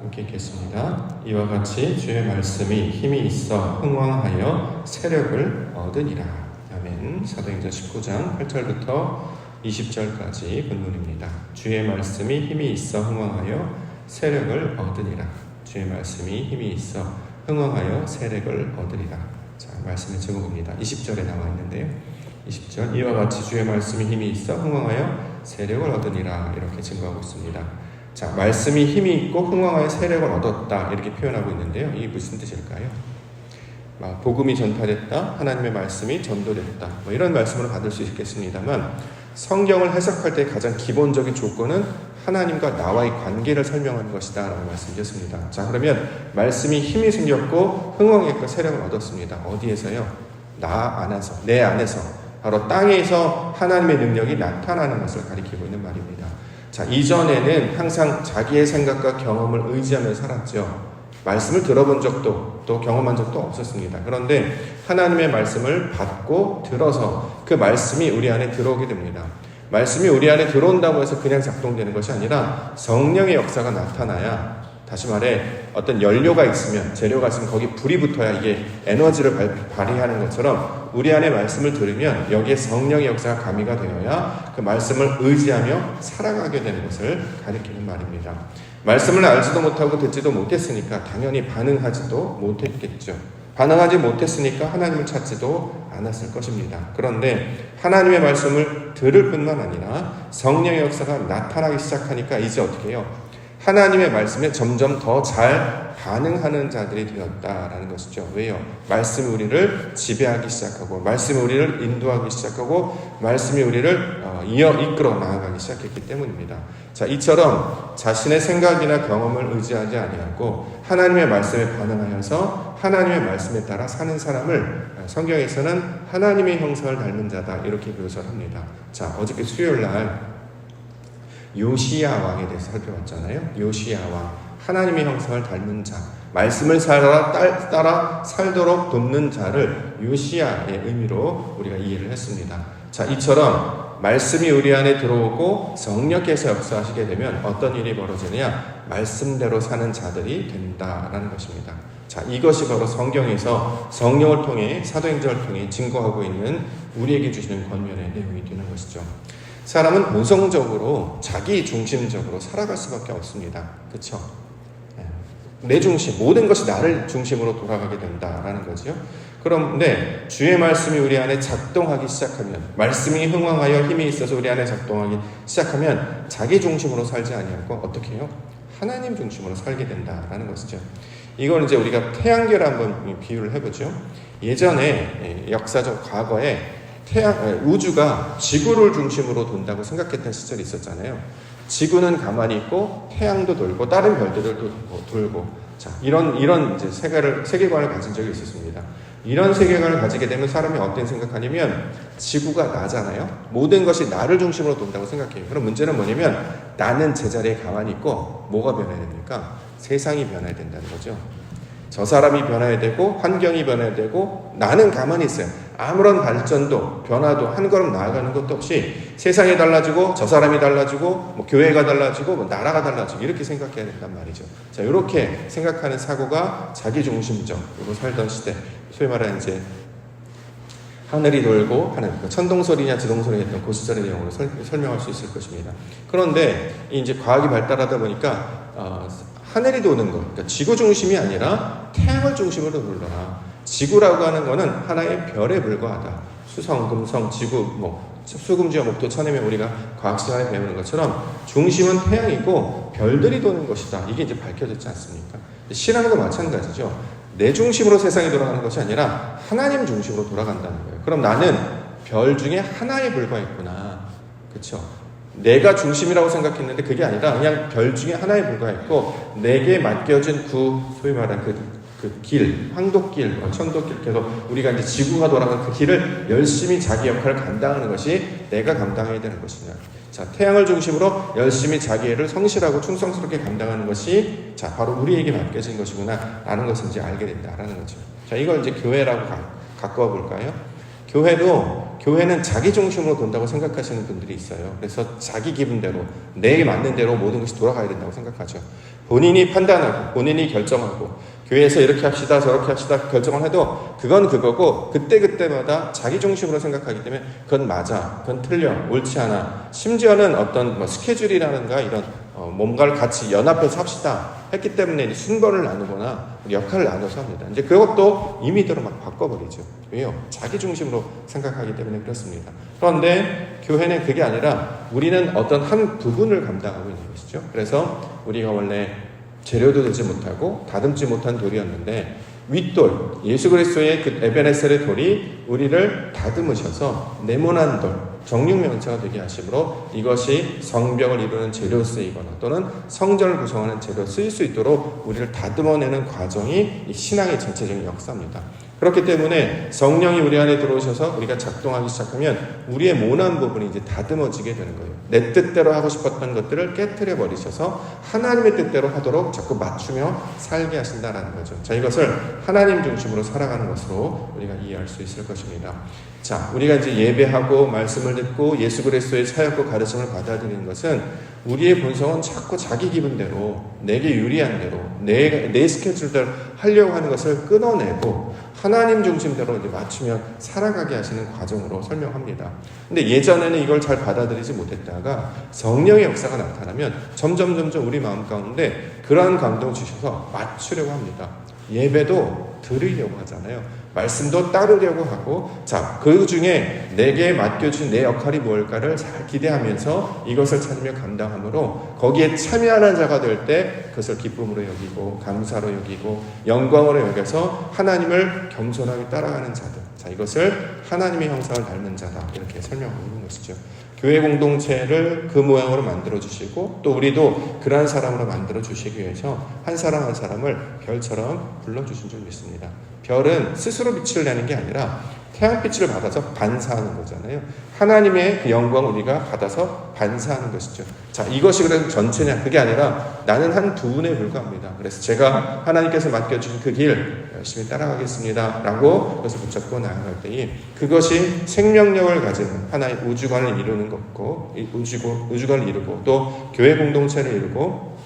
함께 읽겠습니다. 이와 같이 주의 말씀이 힘이 있어 흥왕하여 세력을 얻으니라. 아멘. 사도행전 19장 8절부터 20절까지 본문입니다. 주의 말씀이 힘이 있어 흥왕하여 세력을 얻으니라. 주의 말씀이 힘이 있어 흥왕하여 세력을 얻으리라. 자, 말씀의 제목입니다. 20절에 나와 있는데요. 20절 이와 같이 주의 말씀이 힘이 있어 흥왕하여 세력을 얻으니라 이렇게 증거하고 있습니다. 자, 말씀이 힘이 있고 흥왕하여 세력을 얻었다 이렇게 표현하고 있는데요. 이게 무슨 뜻일까요? 복음이 전파됐다, 하나님의 말씀이 전도됐다, 이런 말씀으로 받을 수 있겠습니다만 성경을 해석할 때 가장 기본적인 조건은 하나님과 나와의 관계를 설명하는 것이다 라고 말씀드렸습니다. 자, 그러면 말씀이 힘이 생겼고 흥왕했고 세력을 얻었습니다. 어디에서요? 나 안에서, 내 안에서, 바로 땅에서 하나님의 능력이 나타나는 것을 가리키고 있는 말입니다. 자, 이전에는 항상 자기의 생각과 경험을 의지하며 살았죠. 말씀을 들어본 적도 또 경험한 적도 없었습니다. 그런데 하나님의 말씀을 받고 들어서 그 말씀이 우리 안에 들어오게 됩니다. 말씀이 우리 안에 들어온다고 해서 그냥 작동되는 것이 아니라 성령의 역사가 나타나야, 다시 말해 어떤 연료가 있으면, 재료가 있으면 거기 불이 붙어야 이게 에너지를 발휘하는 것처럼 우리 안에 말씀을 들으면 여기에 성령의 역사가 가미가 되어야 그 말씀을 의지하며 살아가게 되는 것을 가리키는 말입니다. 말씀을 알지도 못하고 듣지도 못했으니까 당연히 반응하지도 못했겠죠. 반응하지 못했으니까 하나님을 찾지도 않았을 것입니다. 그런데 하나님의 말씀을 들을 뿐만 아니라 성령의 역사가 나타나기 시작하니까 이제 어떻게 해요? 하나님의 말씀에 점점 더 잘 반응하는 자들이 되었다라는 것이죠. 왜요? 말씀이 우리를 지배하기 시작하고, 말씀이 우리를 인도하기 시작하고, 말씀이 우리를 이끌어 나아가기 시작했기 때문입니다. 자, 이처럼 자신의 생각이나 경험을 의지하지 아니하고 하나님의 말씀에 반응하여서 하나님의 말씀에 따라 사는 사람을 성경에서는 하나님의 형상을 닮은 자다 이렇게 묘사를 합니다. 자, 어저께 수요일 날 요시야 왕에 대해서 살펴봤잖아요. 요시야 왕, 하나님의 형상을 닮은 자, 말씀을 따라 살도록 돕는 자를 요시야의 의미로 우리가 이해를 했습니다. 자, 이처럼 말씀이 우리 안에 들어오고 성령께서 역사하시게 되면 어떤 일이 벌어지느냐? 말씀대로 사는 자들이 된다라는 것입니다. 자, 이것이 바로 성경에서 성령을 통해, 사도행전을 통해 증거하고 있는 우리에게 주시는 권면의 내용이 되는 것이죠. 사람은 본성적으로 자기 중심적으로 살아갈 수밖에 없습니다. 그렇죠? 내 중심, 모든 것이 나를 중심으로 돌아가게 된다라는 거죠. 그런데 주의 말씀이 우리 안에 작동하기 시작하면, 말씀이 흥왕하여 힘이 있어서 우리 안에 작동하기 시작하면 자기 중심으로 살지 아니하고 어떻게 해요? 하나님 중심으로 살게 된다라는 것이죠. 이걸 이제 우리가 태양계를 한번 비유를 해보죠. 예전에 역사적 과거에 우주가 지구를 중심으로 돈다고 생각했던 시절이 있었잖아요. 지구는 가만히 있고 태양도 돌고 다른 별들도 돌고, 자, 이런 이제 세계관을 가진 적이 있었습니다. 이런 세계관을 가지게 되면 사람이 어떤 생각하냐면 지구가 나잖아요. 모든 것이 나를 중심으로 돈다고 생각해요. 그럼 문제는 뭐냐면 나는 제자리에 가만히 있고 뭐가 변해야 됩니까? 세상이 변해야 된다는 거죠. 저 사람이 변해야 되고 환경이 변해야 되고 나는 가만히 있어요. 아무런 발전도 변화도 한 걸음 나아가는 것도 없이 세상이 달라지고 저 사람이 달라지고 교회가 달라지고 나라가 달라지고 이렇게 생각해야 된단 말이죠. 자, 이렇게 생각하는 사고가 자기중심적으로 살던 시대, 소위 말하는 이제 하늘이 돌고 하는 천동설이냐 지동설이 했던 그 시절의 내용으로 설명할 수 있을 것입니다. 그런데 이제 과학이 발달하다 보니까 하늘이 도는 것, 그러니까 지구 중심이 아니라 태양을 중심으로 돌더라. 지구라고 하는 것은 하나의 별에 불과하다. 수성, 금성, 지구, 수금지와 목토, 천해면 우리가 과학 시간에 배우는 것처럼 중심은 태양이고 별들이 도는 것이다. 이게 이제 밝혀졌지 않습니까? 신앙도 마찬가지죠. 내 중심으로 세상이 돌아가는 것이 아니라 하나님 중심으로 돌아간다는 거예요. 그럼 나는 별 중에 하나에 불과했구나. 그렇죠? 내가 중심이라고 생각했는데 그게 아니라 그냥 별 중에 하나에 불과했고 내게 맡겨진 소위 말하는 그 길, 황도길, 천도길, 계속 우리가 이제 지구가 돌아가는 그 길을 열심히 자기 역할을 감당하는 것이 내가 감당해야 되는 것이냐. 자, 태양을 중심으로 열심히 자기 일을 성실하고 충성스럽게 감당하는 것이 자, 바로 우리에게 맡겨진 것이구나 라는 것을 이제 알게 된다라는 거죠. 자, 이걸 이제 교회라고 갖고 와 볼까요? 교회는 자기 중심으로 돈다고 생각하시는 분들이 있어요. 그래서 자기 기분대로, 내게 맞는 대로 모든 것이 돌아가야 된다고 생각하죠. 본인이 판단하고, 본인이 결정하고, 교회에서 이렇게 합시다, 저렇게 합시다 결정을 해도 그건 그거고, 그때그때마다 자기 중심으로 생각하기 때문에 그건 맞아, 그건 틀려, 옳지 않아. 심지어는 어떤 스케줄이라든가 이런 뭔가를 같이 연합해서 합시다 했기 때문에 순번을 나누거나 역할을 나눠서 합니다. 이제 그것도 임의대로 막 바꿔버리죠. 왜요? 자기 중심으로 생각하기 때문에 그렇습니다. 그런데 교회는 그게 아니라 우리는 어떤 한 부분을 감당하고 있는 것이죠. 그래서 우리가 원래 재료도 되지 못하고 다듬지 못한 돌이었는데 윗돌, 예수 그리스도의 그 에베네셀의 돌이 우리를 다듬으셔서 네모난 돌, 정육면체가 되게 하심으로 이것이 성벽을 이루는 재료 쓰이거나 또는 성전을 구성하는 재료 쓰일 수 있도록 우리를 다듬어내는 과정이 이 신앙의 전체적인 역사입니다. 그렇기 때문에 성령이 우리 안에 들어오셔서 우리가 작동하기 시작하면 우리의 모난 부분이 이제 다듬어지게 되는 거예요. 내 뜻대로 하고 싶었던 것들을 깨트려 버리셔서 하나님의 뜻대로 하도록 자꾸 맞추며 살게 하신다는 거죠. 자, 이것을 하나님 중심으로 살아가는 것으로 우리가 이해할 수 있을 것입니다. 자, 우리가 이제 예배하고 말씀을 듣고 예수 그리스도의 사역과 가르침을 받아들이는 것은 우리의 본성은 자꾸 자기 기분대로, 내게 유리한 대로, 내 스케줄대로 하려고 하는 것을 끊어내고 하나님 중심대로 이제 맞추며 살아가게 하시는 과정으로 설명합니다. 근데 예전에는 이걸 잘 받아들이지 못했다가 성령의 역사가 나타나면 점점 우리 마음 가운데 그러한 감동을 주셔서 맞추려고 합니다. 예배도 드리려고 하잖아요. 말씀도 따르려고 하고, 자, 그 중에 내게 맡겨준 내 역할이 뭘까를 잘 기대하면서 이것을 찾으며 감당함으로 거기에 참여하는 자가 될 때 그것을 기쁨으로 여기고 감사로 여기고 영광으로 여겨서 하나님을 겸손하게 따라가는 자들. 자, 이것을 하나님의 형상을 닮은 자다. 이렇게 설명하고 있는 것이죠. 교회 공동체를 그 모양으로 만들어 주시고 또 우리도 그러한 사람으로 만들어 주시기 위해서 한 사람 한 사람을 별처럼 불러주신 줄 믿습니다. 별은 스스로 빛을 내는 게 아니라 태양빛을 받아서 반사하는 거잖아요. 하나님의 그 영광을 우리가 받아서 반사하는 것이죠. 자, 이것이 그래서 전체냐? 그게 아니라 나는 한 부분에 불과합니다. 그래서 제가 하나님께서 맡겨주신 그 길 열심히 따라가겠습니다 라고 그것을 붙잡고 나아갈 때에 그것이 생명력을 가지는 하나의 우주관을 이루는 것고, 우주관을 이루고 또 교회 공동체를 이루고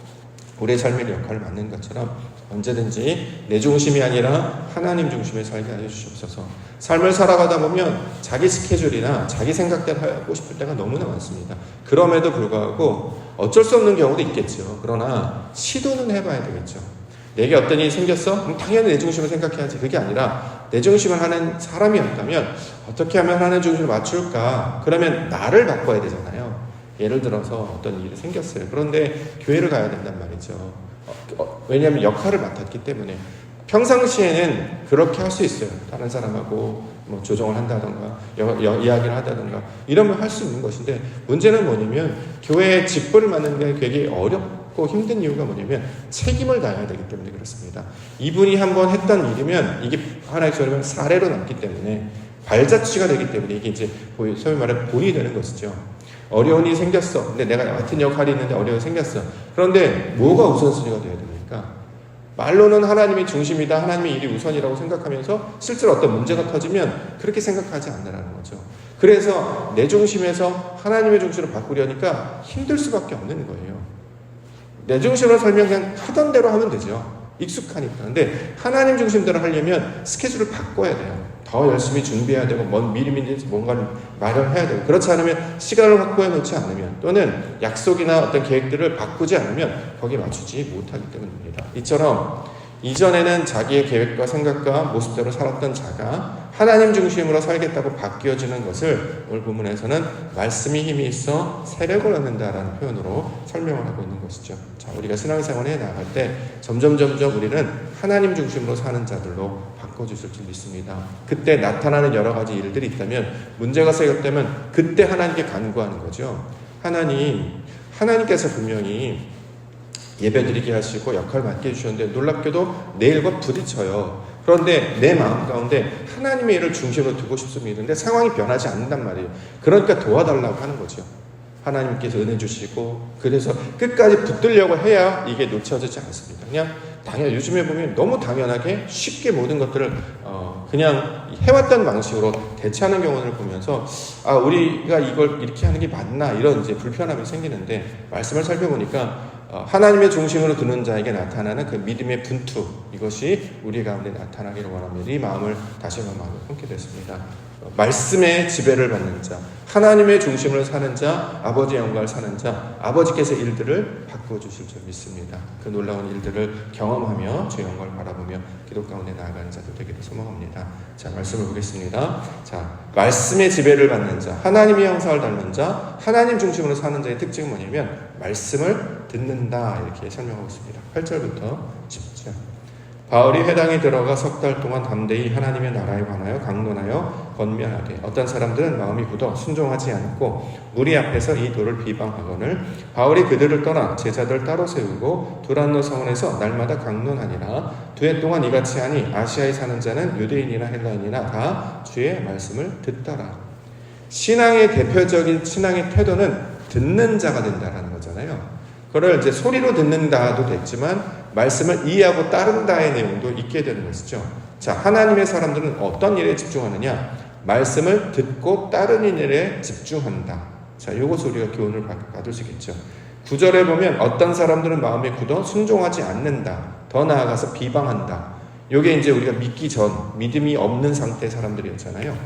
우리의 삶의 역할을 맡는 것처럼 언제든지 내 중심이 아니라 하나님 중심에 살게 하여 주시옵소서. 삶을 살아가다 보면 자기 스케줄이나 자기 생각대로 하고 싶을 때가 너무나 많습니다. 그럼에도 불구하고 어쩔 수 없는 경우도 있겠죠. 그러나 시도는 해봐야 되겠죠. 내게 어떤 일이 생겼어? 그럼 당연히 내 중심을 생각해야지. 그게 아니라 내 중심을 하는 사람이었다면 어떻게 하면 하나님 중심을 맞출까? 그러면 나를 바꿔야 되잖아요. 예를 들어서 어떤 일이 생겼어요. 그런데 교회를 가야 된단 말이죠. 왜냐하면 역할을 맡았기 때문에 평상시에는 그렇게 할 수 있어요. 다른 사람하고 뭐 조정을 한다던가 이야기를 한다던가 이러면 할 수 있는 것인데 문제는 뭐냐면 교회에 직분을 맡는 게 되게 어렵고 힘든 이유가 뭐냐면 책임을 다해야 되기 때문에 그렇습니다. 이분이 한번 했던 일이면 이게 하나의 소리면 사례로 남기 때문에 발자취가 되기 때문에 이게 이제 소위 말해 본이 되는 것이죠. 어려운 일이 생겼어. 근데 내가 같은 역할이 있는데 어려움이 생겼어. 그런데 뭐가 우선순위가 되어야 됩니까? 말로는 하나님이 중심이다. 하나님의 일이 우선이라고 생각하면서 실제로 어떤 문제가 터지면 그렇게 생각하지 않는다는 거죠. 그래서 내 중심에서 하나님의 중심으로 바꾸려니까 힘들 수밖에 없는 거예요. 내 중심으로 살면 그냥 하던 대로 하면 되죠. 익숙하니까. 근데 하나님 중심대로 하려면 스케줄을 바꿔야 돼요. 더 열심히 준비해야 되고 미리미리 뭔가를 마련해야 되고 그렇지 않으면 시간을 확보해 놓지 않으면 또는 약속이나 어떤 계획들을 바꾸지 않으면 거기에 맞추지 못하기 때문입니다. 이처럼 이전에는 자기의 계획과 생각과 모습대로 살았던 자가 하나님 중심으로 살겠다고 바뀌어지는 것을 오늘 본문에서는 말씀이 힘이 있어 세력을 얻는다라는 표현으로 설명을 하고 있는 것이죠. 자, 우리가 신앙생활에 나아갈 때 점점 우리는 하나님 중심으로 사는 자들로 바꿔주실 줄 믿습니다. 그때 나타나는 여러 가지 일들이 있다면 문제가 생겼다면 그때 하나님께 간구하는 거죠. 하나님께서 분명히 예배드리게 하시고 역할을 맡게 해주셨는데 놀랍게도 내 일과 부딪혀요. 그런데 내 마음 가운데 하나님의 일을 중심으로 두고 싶습니다. 근데 상황이 변하지 않는단 말이에요. 그러니까 도와달라고 하는 거죠. 하나님께서 은혜 주시고 그래서 끝까지 붙들려고 해야 이게 놓쳐지지 않습니다. 그냥 요즘에 보면 너무 당연하게 쉽게 모든 것들을 그냥 해왔던 방식으로 대체하는 경우를 보면서 우리가 이걸 이렇게 하는 게 맞나 이런 이제 불편함이 생기는데, 말씀을 살펴보니까 하나님의 중심으로 두는 자에게 나타나는 그 믿음의 분투, 이것이 우리 가운데 나타나기를 원합니다. 이 마음을 다시 한번 마음을 품게 됐습니다. 말씀의 지배를 받는 자, 하나님의 중심을 사는 자, 아버지의 영광을 사는 자, 아버지께서 일들을 바꾸어 주실 줄 믿습니다. 그 놀라운 일들을 경험하며 주의 영광을 바라보며 기도 가운데 나아가는 자들 되기를 소망합니다. 자, 말씀을 보겠습니다. 자, 말씀의 지배를 받는 자, 하나님의 형상을 닮는 자, 하나님 중심으로 사는 자의 특징은 뭐냐면 말씀을 듣는다, 이렇게 설명하고 있습니다. 8절부터 10절. 바울이 회당에 들어가 석 달 동안 담대히 하나님의 나라에 관하여 강론하여 권면하되, 어떤 사람들은 마음이 굳어 순종하지 않고 무리 앞에서 이 도를 비방하거늘 바울이 그들을 떠나 제자들 따로 세우고 두란노 성원에서 날마다 강론하니라. 2해 동안 이같이 하니 아시아에 사는 자는 유대인이나 헬라인이나 다 주의 말씀을 듣더라. 신앙의 대표적인 신앙의 태도는 듣는 자가 된다라는 거잖아요. 그걸 이제 소리로 듣는다도 됐지만 말씀을 이해하고 따른다의 내용도 있게 되는 것이죠. 자, 하나님의 사람들은 어떤 일에 집중하느냐? 말씀을 듣고 따르는 일에 집중한다. 자, 이것을 우리가 교훈을 받을 수 있겠죠. 9절에 보면 어떤 사람들은 마음에 굳어 순종하지 않는다. 더 나아가서 비방한다. 이게 이제 우리가 믿기 전, 믿음이 없는 상태의 사람들이었잖아요.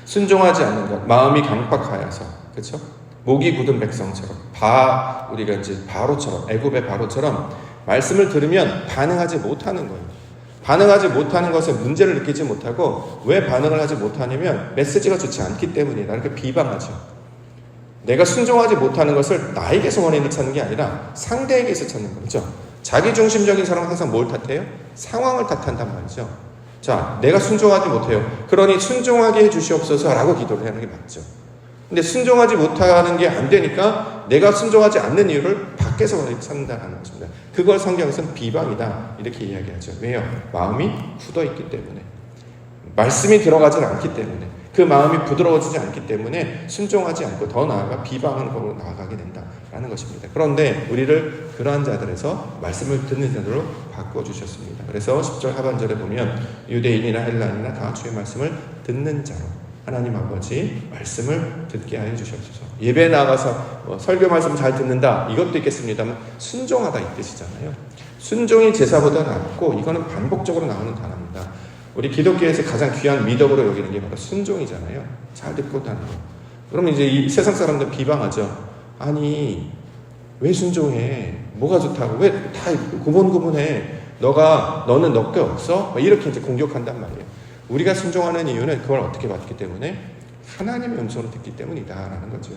순종하지 않는 것, 마음이 강팍하여서, 그렇죠? 목이 굳은 백성처럼, 우리가 이제 바로처럼, 애굽의 바로처럼 말씀을 들으면 반응하지 못하는 거예요. 반응하지 못하는 것에 문제를 느끼지 못하고, 왜 반응을 하지 못하냐면 메시지가 좋지 않기 때문이다. 이렇게 비방하죠. 내가 순종하지 못하는 것을 나에게서 원인을 찾는 게 아니라 상대에게서 찾는 거죠. 자기중심적인 사람은 항상 뭘 탓해요? 상황을 탓한단 말이죠. 자, 내가 순종하지 못해요. 그러니 순종하게 해주시옵소서라고 기도를 하는 게 맞죠. 근데 순종하지 못하는 게 안 되니까 내가 순종하지 않는 이유를 밖에서 찾는다는 것입니다. 그걸 성경에서는 비방이다, 이렇게 이야기하죠. 왜요? 마음이 굳어있기 때문에, 말씀이 들어가지 않기 때문에, 그 마음이 부드러워지지 않기 때문에 순종하지 않고 더 나아가 비방으로 나아가게 된다라는 것입니다. 그런데 우리를 그러한 자들에서 말씀을 듣는 자들로 바꿔주셨습니다. 그래서 10절 하반절에 보면 유대인이나 헬라인이나 다 주의 말씀을 듣는 자로 하나님 아버지 말씀을 듣게 하여 주시옵소서. 예배에 나가서 설교 말씀 잘 듣는다, 이것도 있겠습니다만 순종하다 이 뜻이잖아요. 순종이 제사보다 낫고, 이거는 반복적으로 나오는 단어입니다. 우리 기독교에서 가장 귀한 미덕으로 여기는 게 바로 순종이잖아요. 잘 듣고 따는 거. 그러면 이제 이 세상 사람들 비방하죠. 아니 왜 순종해? 뭐가 좋다고? 왜 다 고분고분해? 너는 너 게 없어? 이렇게 이제 공격한단 말이에요. 우리가 순종하는 이유는 그걸 어떻게 받기 때문에? 하나님의 음성을 듣기 때문이다 라는 거죠.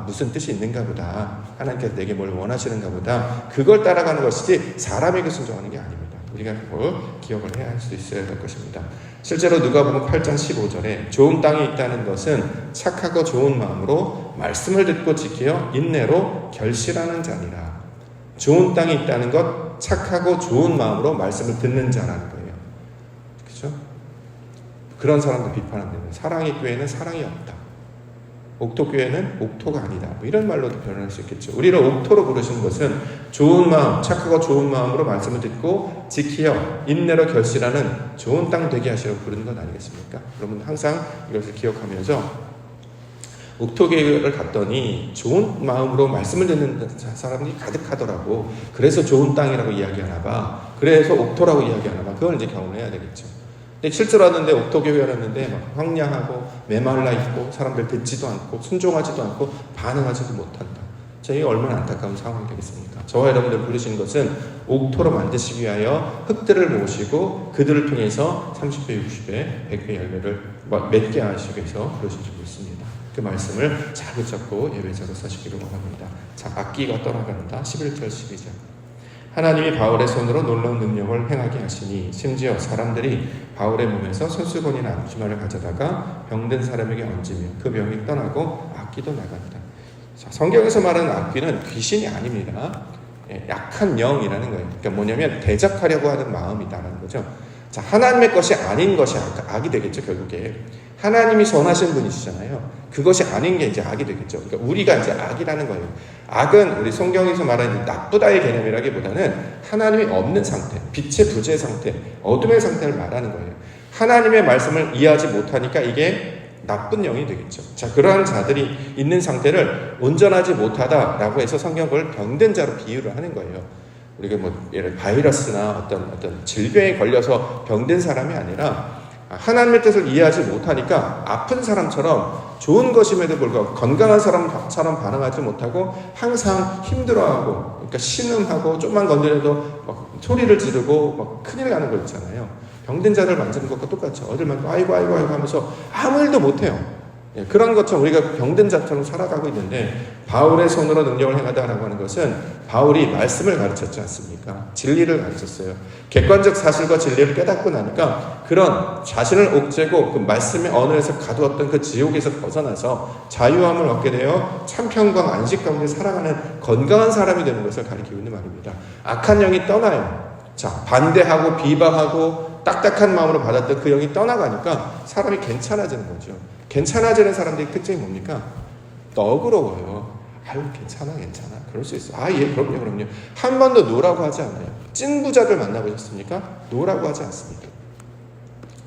무슨 뜻이 있는가 보다, 하나님께서 내게 뭘 원하시는가 보다, 그걸 따라가는 것이지 사람에게 순종하는 게 아닙니다. 우리가 그걸 기억을 해야 할 수 있어야 될 것입니다. 실제로 누가복음 8장 15절에 좋은 땅이 있다는 것은 착하고 좋은 마음으로 말씀을 듣고 지키어 인내로 결실하는 자니라. 좋은 땅이 있다는 것, 착하고 좋은 마음으로 말씀을 듣는 자라는 거예요. 그렇죠? 그런 사람들 비판합니다. 사랑의 교회는 사랑이 없다. 옥토교회는 옥토가 아니다. 이런 말로도 표현할 수 있겠죠. 우리를 옥토로 부르신 것은 좋은 마음, 착하고 좋은 마음으로 말씀을 듣고 지키어 인내로 결실하는 좋은 땅 되게 하시려고 부르는 것 아니겠습니까? 여러분 항상 이것을 기억하면서, 옥토교회를 갔더니 좋은 마음으로 말씀을 듣는 사람들이 가득하더라고. 그래서 좋은 땅이라고 이야기하나 봐. 그래서 옥토라고 이야기하나 봐. 그걸 이제 경험해야 되겠죠. 근데 실제로 왔는데 옥토교회였는데 막 황량하고 메말라 있고 사람들 듣지도 않고 순종하지도 않고 반응하지도 못한다. 이게 얼마나 안타까운 상황이 되겠습니까? 저와 여러분들 부르신 것은 옥토로 만드시기 위하여 흑들을 모시고 그들을 통해서 30배, 60배, 100배 열매를 맺게 하시기 위해서 부르신 줄 믿습니다. 그 말씀을 잘 붙잡고 예배자로 사시기를 원합니다. 자, 악기가 떠나간다. 11절 12절. 하나님이 바울의 손으로 놀라운 능력을 행하게 하시니 심지어 사람들이 바울의 몸에서 손수건이나 앞치마를 가져다가 병든 사람에게 얹으며 그 병이 떠나고 악기도 나간다. 자, 성경에서 말하는 악귀는 귀신이 아닙니다. 약한 영이라는 거예요. 그러니까 뭐냐면 대적하려고 하는 마음이다라는 거죠. 자, 하나님의 것이 아닌 것이 악이 되겠죠. 결국에 하나님이 선하신 분이시잖아요. 그것이 아닌 게 이제 악이 되겠죠. 그러니까 우리가 이제 악이라는 거예요. 악은 우리 성경에서 말하는 나쁘다의 개념이라기보다는 하나님이 없는 상태, 빛의 부재 상태, 어둠의 상태를 말하는 거예요. 하나님의 말씀을 이해하지 못하니까 이게 나쁜 영이 되겠죠. 자, 그러한 자들이 있는 상태를 온전하지 못하다라고 해서 성경은 그걸 병든 자로 비유를 하는 거예요. 우리가 뭐 예를 바이러스나 어떤 질병에 걸려서 병든 사람이 아니라 하나님의 뜻을 이해하지 못하니까 아픈 사람처럼 좋은 것임에도 불구하고 건강한 사람처럼 반응하지 못하고 항상 힘들어하고, 그러니까 신음하고 좀만 건드려도 막 소리를 지르고 막 큰일 나는 거 있잖아요. 병든 자를 만지는 것과 똑같죠. 어딜 만지고 아이고 하면서 아무 일도 못해요. 예, 그런 것처럼 우리가 병든 자처럼 살아가고 있는데, 바울의 손으로 능력을 행하다라고 하는 것은 바울이 말씀을 가르쳤지 않습니까? 진리를 가르쳤어요. 객관적 사실과 진리를 깨닫고 나니까 그런 자신을 옥죄고 그 말씀의 언어에서 가두었던 그 지옥에서 벗어나서 자유함을 얻게 되어 참 평강 안식 가운데 살아가는 건강한 사람이 되는 것을 가리키고 있는 말입니다. 악한 영이 떠나요. 자, 반대하고 비방하고 딱딱한 마음으로 받았던 그 영이 떠나가니까 사람이 괜찮아지는 거죠. 괜찮아지는 사람들의 특징이 뭡니까? 너그러워요. 아유, 괜찮아. 그럴 수 있어. 아, 예, 그럼요. 한 번도 노라고 하지 않아요. 찐 부자들 만나보셨습니까? 노라고 하지 않습니까?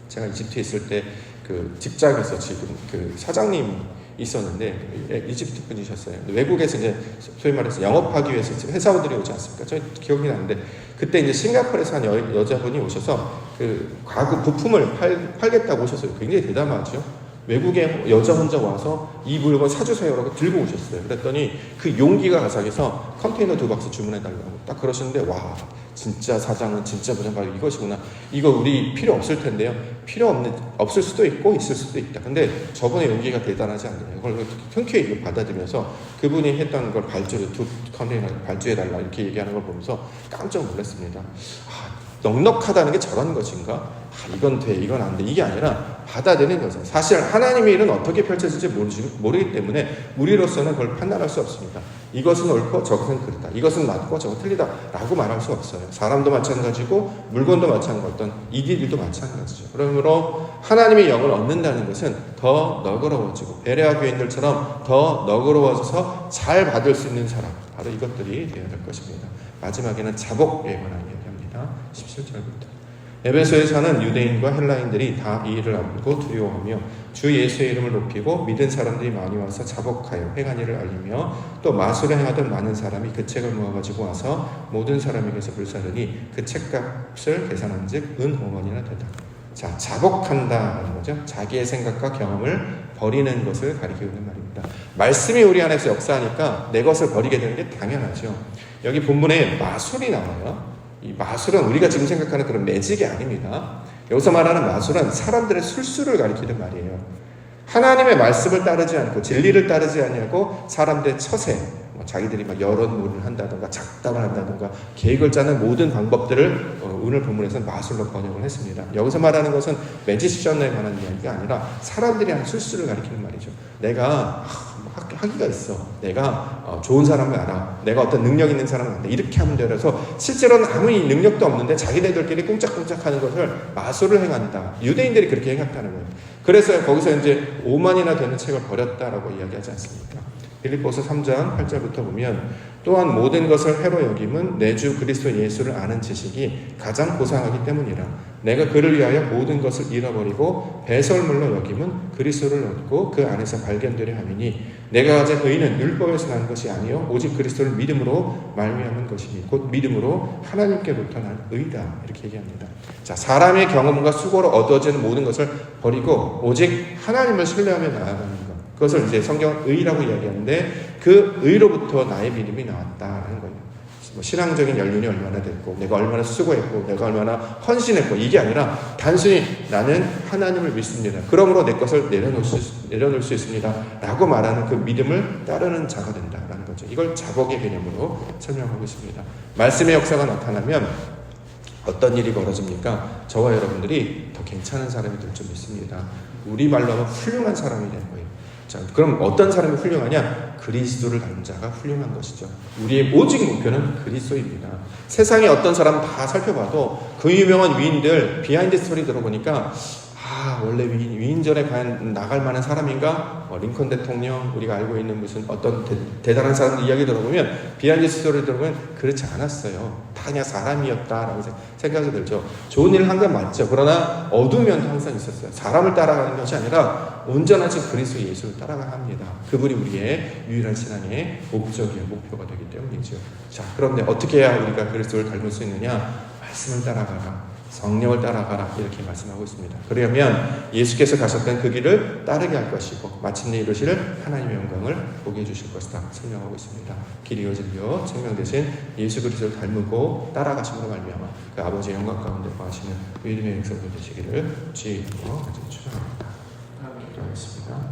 제가 이집트에 있을 때 그 직장에서 지금 그 사장님 있었는데 이집트 분이셨어요. 외국에서 이제 소위 말해서 영업하기 위해서 지금 회사원들이 오지 않습니까? 저 기억이 나는데 그때 이제 싱가포르에서 한 여자분이 오셔서 그 가구 부품을 팔겠다고 오셨어요. 굉장히 대담하죠. 외국에 여자 혼자 와서 이 물건 사주세요라고 들고 오셨어요. 그랬더니 그 용기가 가상해서 컨테이너 2박스 주문해달라고 딱 그러시는데, 와, 진짜 사장은 진짜 부장 바로 이것이구나. 이거 우리 필요 없을 텐데요. 없을 수도 있고 있을 수도 있다. 근데 저분의 용기가 대단하지 않나요? 그걸 흔쾌히 받아들여서 그분이 했던 걸 발주를 2컨테이너 발주해달라 이렇게 얘기하는 걸 보면서 깜짝 놀랐습니다. 넉넉하다는 게 저런 것인가? 이건 돼, 이건 안 돼. 이게 아니라 받아들이는 거죠. 사실 하나님의 일은 어떻게 펼쳐질지 모르기 때문에 우리로서는 그걸 판단할 수 없습니다. 이것은 옳고 저것은 그르다. 이것은 맞고 저것은 틀리다. 라고 말할 수 없어요. 사람도 마찬가지고 물건도 마찬가지고 어떤 일도 마찬가지죠. 그러므로 하나님의 영을 얻는다는 것은 더 너그러워지고 베레아 교인들처럼 더 너그러워져서 잘 받을 수 있는 사람, 바로 이것들이 되어야 될 것입니다. 마지막에는 자복에 관한 얘기합니다. 17절부터. 에베소에 사는 유대인과 헬라인들이 다 이 일을 알고 두려워하며 주 예수의 이름을 높이고 믿은 사람들이 많이 와서 자복하여 행한 일을 알리며 또 마술을 행하던 많은 사람이 그 책을 모아가지고 와서 모든 사람에게서 불사르니 그 책값을 계산한 즉 은 5원이나 되다. 자, 자복한다는 거죠. 자기의 생각과 경험을 버리는 것을 가리키고 있는 말입니다. 말씀이 우리 안에서 역사하니까 내 것을 버리게 되는 게 당연하죠. 여기 본문에 마술이 나와요. 이 마술은 우리가 지금 생각하는 그런 매직이 아닙니다. 여기서 말하는 마술은 사람들의 술수를 가리키는 말이에요. 하나님의 말씀을 따르지 않고 진리를 따르지 않냐고 사람들의 처세, 자기들이 막 여론문을 한다든가 작담을 한다든가 계획을 짜는 모든 방법들을 오늘 본문에서는 마술로 번역을 했습니다. 여기서 말하는 것은 매지션에 관한 이야기가 아니라 사람들이 하는 술수를 가리키는 말이죠. 내가 하기가 있어. 내가 좋은 사람을 알아. 내가 어떤 능력 있는 사람을 알아. 이렇게 하면 돼. 그래서 실제로는 아무 능력도 없는데 자기네들끼리 꿍짝꿍짝 하는 것을 마술을 행한다. 유대인들이 그렇게 행했다는 거예요. 그래서 거기서 이제 5만이나 되는 책을 버렸다라고 이야기하지 않습니까? 빌립보서 3장 8절부터 보면 또한 모든 것을 해로 여김은 내 주 그리스도 예수를 아는 지식이 가장 고상하기 때문이라. 내가 그를 위하여 모든 것을 잃어버리고 배설물로 여김은 그리스도를 얻고 그 안에서 발견되려 함이니 내가 가진 의는 율법에서 난 것이 아니요 오직 그리스도를 믿음으로 말미암은 것이니 곧 믿음으로 하나님께로부터 난 의다. 이렇게 얘기합니다. 자, 사람의 경험과 수고로 얻어지는 모든 것을 버리고 오직 하나님을 신뢰하며 나아가는 것. 그것을 이제 성경은 의라고 이야기하는데 그 의로부터 나의 믿음이 나왔다는 거예요. 뭐 신앙적인 연륜이 얼마나 됐고 내가 얼마나 수고했고 내가 얼마나 헌신했고 이게 아니라 단순히 나는 하나님을 믿습니다. 그러므로 내 것을 내려놓을 수 있습니다. 라고 말하는 그 믿음을 따르는 자가 된다라는 거죠. 이걸 자복의 개념으로 설명하고 있습니다. 말씀의 역사가 나타나면 어떤 일이 벌어집니까? 저와 여러분들이 더 괜찮은 사람이 될 줄 믿습니다. 우리말로 하면 훌륭한 사람이 되는 거예요. 자, 그럼 어떤 사람이 훌륭하냐? 그리스도를 닮은 자가 훌륭한 것이죠. 우리의 오직 목표는 그리스도입니다. 세상에 어떤 사람 다 살펴봐도 그 유명한 위인들 비하인드 스토리 들어보니까 원래 위인전에 과연 나갈 만한 사람인가? 링컨 대통령, 우리가 알고 있는 무슨 어떤 대단한 사람들 이야기 들어보면, 비하인드 스토리 들어보면 그렇지 않았어요. 다 그냥 사람이었다라고 생각이 들죠. 좋은 일을 한 건 맞죠. 그러나 어두운 면도 항상 있었어요. 사람을 따라가는 것이 아니라 온전하신 그리스도 예수를 따라가야 합니다. 그분이 우리의 유일한 신앙의 목적이요, 목표가 되기 때문이죠. 자, 그런데 어떻게 해야 우리가 그리스도를 닮을 수 있느냐? 말씀을 따라가라, 성령을 따라가라, 이렇게 말씀하고 있습니다. 그러면 예수께서 가셨던 그 길을 따르게 할 것이고 마침내 이루실 하나님의 영광을 보게 해주실 것이다 설명하고 있습니다. 길이요 진리요 생명 되신 예수 그리스도를 닮고 따라가심으로 말미암아 그 아버지의 영광 가운데 거하시는 믿음의 백성들 되시기를 주의 이름으로 축원합니다. 기도하겠습니다.